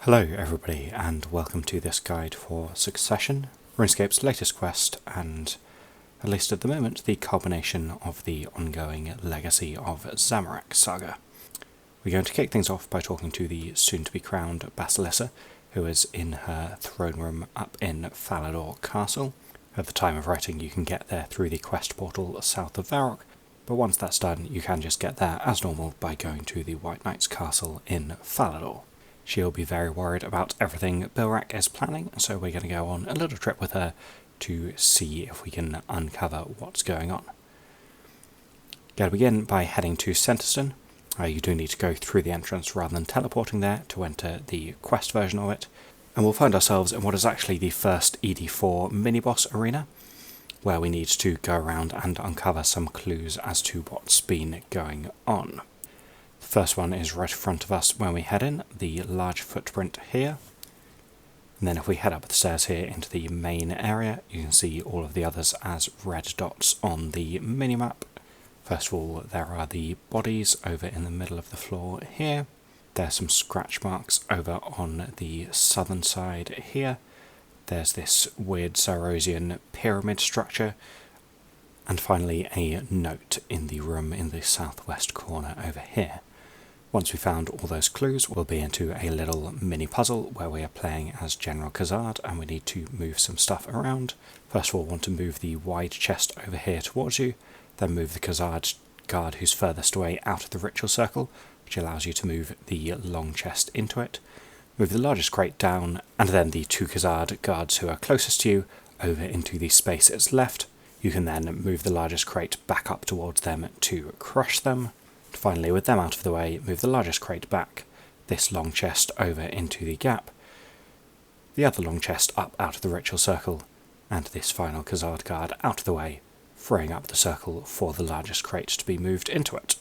Hello everybody and welcome to this guide for Succession, Runescape's latest quest and, at least at the moment, the culmination of the ongoing Legacy of Zamorak saga. We're going to kick things off by talking to the soon-to-be-crowned Basilissa, who is in her throne room up in Falador Castle. At the time of writing you can get there through the quest portal south of Varrock, but once that's done you can just get there as normal by going to the White Knight's castle in Falador. She'll be very worried about everything Bilrak is planning, so we're going to go on a little trip with her to see if we can uncover what's going on. Going to begin by heading to Centerston. You do need to go through the entrance rather than teleporting there to enter the quest version of it, and we'll find ourselves in what is actually the first ED4 mini-boss arena, where we need to go around and uncover some clues as to what's been going on. The first one is right in front of us when we head in, the large footprint here. And then if we head up the stairs here into the main area, you can see all of the others as red dots on the minimap. First of all, there are the bodies over in the middle of the floor here. There's some scratch marks over on the southern side here. There's this weird Zarosian pyramid structure. And finally a note in the room in the southwest corner over here. Once we've found all those clues, we'll be into a little mini puzzle where we are playing as General Khazard and we need to move some stuff around. First of all, we want to move the wide chest over here towards you, then move the Khazard guard who's furthest away out of the ritual circle, which allows you to move the long chest into it. Move the largest crate down, and then the two Khazard guards who are closest to you over into the space that's left. You can then move the largest crate back up towards them to crush them. Finally, with them out of the way, move the largest crate back, this long chest over into the gap, the other long chest up out of the ritual circle, and this final Khazard guard out of the way, freeing up the circle for the largest crate to be moved into it.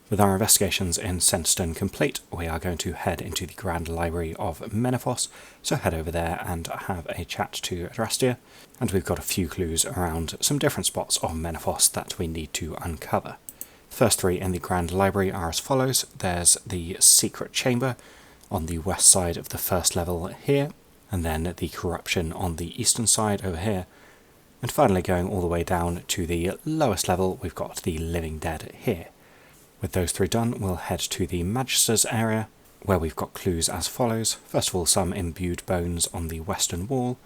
With our investigations in Centerston complete, we are going to head into the Grand Library of Menethos, so head over there and have a chat to Adrastia, and we've got a few clues around some different spots of Menethos that we need to uncover. The first three in the Grand Library are as follows. There's the secret chamber on the west side of the first level here, and then the corruption on the eastern side over here, and finally going all the way down to the lowest level we've got the living dead here. With those three done, we'll head to the Magister's area, where we've got clues as follows. First of all, some imbued bones on the western wall,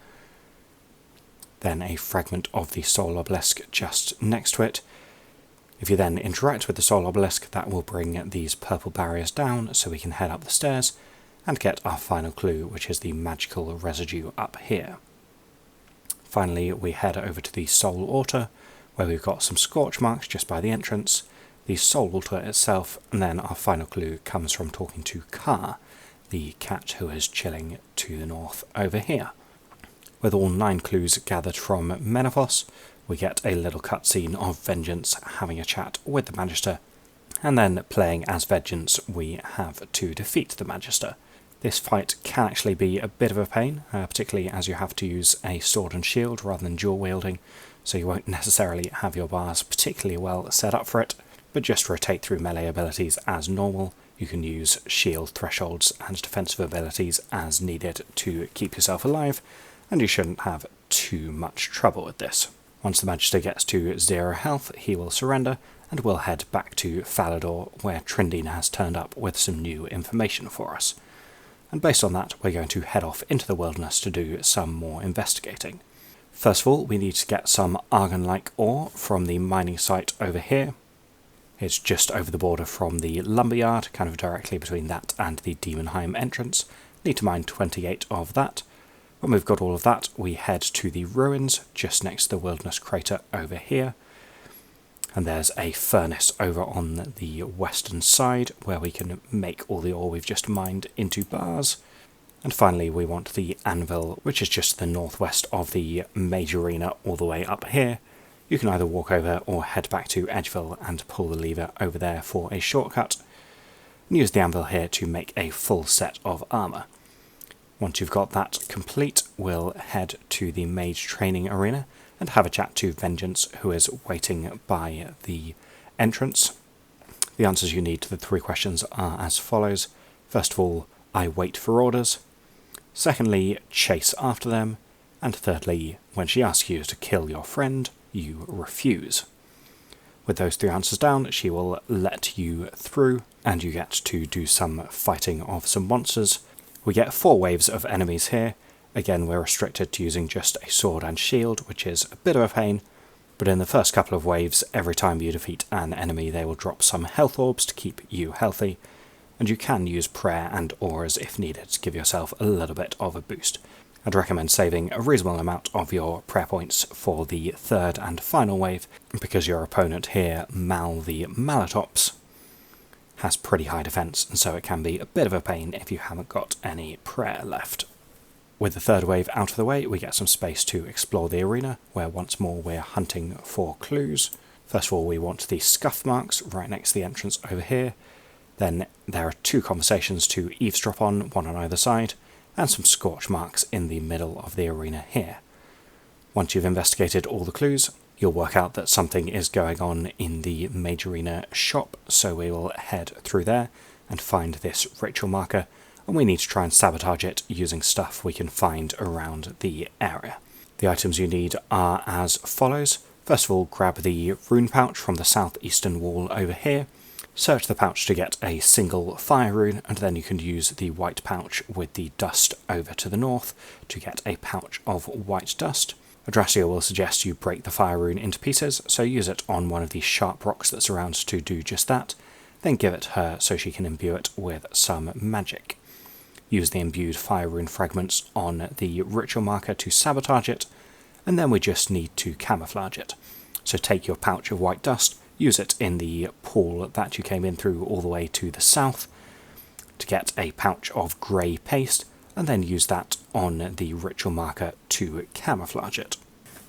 then a fragment of the soul obelisk just next to it. If you then interact with the soul obelisk, that will bring these purple barriers down so we can head up the stairs and get our final clue, which is the magical residue up here. Finally, we head over to the soul altar, where we've got some scorch marks just by the entrance, the soul altar itself, and then our final clue comes from talking to Ka, the cat who is chilling to the north over here. With all 9 clues gathered from Menethos, we get a little cutscene of Vengeance having a chat with the Magister, and then playing as Vengeance we have to defeat the Magister. This fight can actually be a bit of a pain, particularly as you have to use a sword and shield rather than dual wielding, so you won't necessarily have your bars particularly well set up for it, but just rotate through melee abilities as normal. You can use shield thresholds and defensive abilities as needed to keep yourself alive, and you shouldn't have too much trouble with this. Once the Magister gets to 0 health, he will surrender, and we'll head back to Falador, where Trindine has turned up with some new information for us. And based on that, we're going to head off into the wilderness to do some more investigating. First of all, we need to get some argon-like ore from the mining site over here. It's just over the border from the lumberyard, kind of directly between that and the Demonheim entrance. Need to mine 28 of that. When we've got all of that, we head to the ruins just next to the wilderness crater over here. And there's a furnace over on the western side where we can make all the ore we've just mined into bars. And finally we want the anvil, which is just the northwest of the major arena all the way up here. You can either walk over or head back to Edgeville and pull the lever over there for a shortcut. And use the anvil here to make a full set of armour. Once you've got that complete, we'll head to the mage training arena and have a chat to Vengeance, who is waiting by the entrance. The answers you need to the 3 questions are as follows. First of all, I wait for orders. Secondly, chase after them. And thirdly, when she asks you to kill your friend, you refuse. With those 3 answers down, she will let you through, and you get to do some fighting of some monsters. We get 4 waves of enemies here. Again, we're restricted to using just a sword and shield, which is a bit of a pain, but in the first couple of waves, every time you defeat an enemy, they will drop some health orbs to keep you healthy, and you can use prayer and auras if needed to give yourself a little bit of a boost. I'd recommend saving a reasonable amount of your prayer points for the 3rd and final wave, because your opponent here, Mal the Malatops, has pretty high defense, and so it can be a bit of a pain if you haven't got any prayer left. With the 3rd wave out of the way, we get some space to explore the arena, where once more we're hunting for clues. First of all, we want the scuff marks right next to the entrance over here. Then there are 2 conversations to eavesdrop on, one on either side, and some scorch marks in the middle of the arena here. Once you've investigated all the clues, you'll work out that something is going on in the Mage Arena shop, so we will head through there and find this ritual marker, and we need to try and sabotage it using stuff we can find around the area. The items you need are as follows. First of all, grab the rune pouch from the southeastern wall over here. Search the pouch to get a single fire rune, and then you can use the white pouch with the dust over to the north to get a pouch of white dust. Adrastia will suggest you break the fire rune into pieces, so use it on one of the sharp rocks that surrounds to do just that. Then give it her so she can imbue it with some magic. Use the imbued fire rune fragments on the ritual marker to sabotage it, and then we just need to camouflage it. So take your pouch of white dust, use it in the pool that you came in through all the way to the south to get a pouch of grey paste, and then use that on the ritual marker to camouflage it.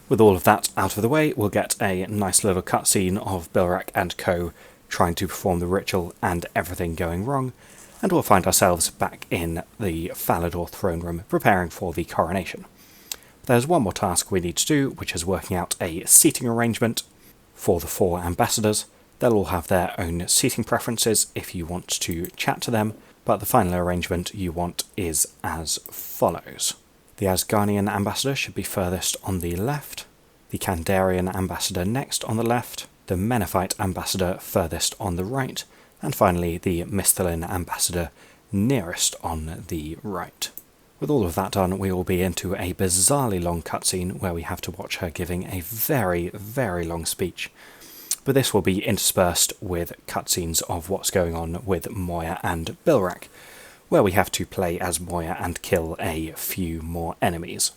With all of that out of the way, we'll get a nice little cutscene of Bilrak and co trying to perform the ritual and everything going wrong, and we'll find ourselves back in the Falador throne room preparing for the coronation. There's one more task we need to do, which is working out a seating arrangement for the 4 ambassadors. They'll all have their own seating preferences if you want to chat to them, but the final arrangement you want is as follows. The Asgardian ambassador should be furthest on the left, the Kandarian ambassador next on the left, the Menethite ambassador furthest on the right, and finally the Misthalin ambassador nearest on the right. With all of that done, we will be into a bizarrely long cutscene where we have to watch her giving a very, very long speech. But this will be interspersed with cutscenes of what's going on with Moya and Bilrak, where we have to play as Moya and kill a few more enemies.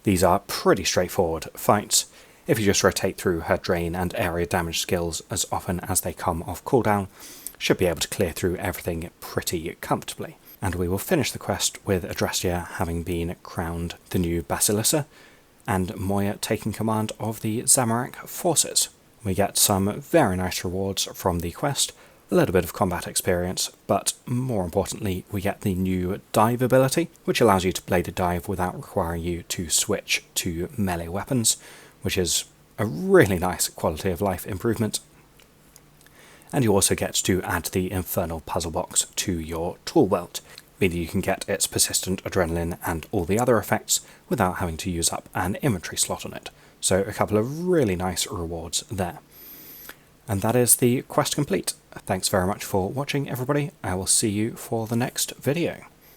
These are pretty straightforward fights. If you just rotate through her drain and area damage skills as often as they come off cooldown, should be able to clear through everything pretty comfortably. And we will finish the quest with Adrastia having been crowned the new Basilissa, and Moya taking command of the Zamorak forces. We get some very nice rewards from the quest, a little bit of combat experience, but more importantly we get the new dive ability, which allows you to bladed dive without requiring you to switch to melee weapons, which is a really nice quality of life improvement. And you also get to add the infernal puzzle box to your toolbelt, meaning you can get its persistent adrenaline and all the other effects without having to use up an inventory slot on it. So a couple of really nice rewards there. And that is the quest complete. Thanks very much for watching, everybody. I will see you for the next video.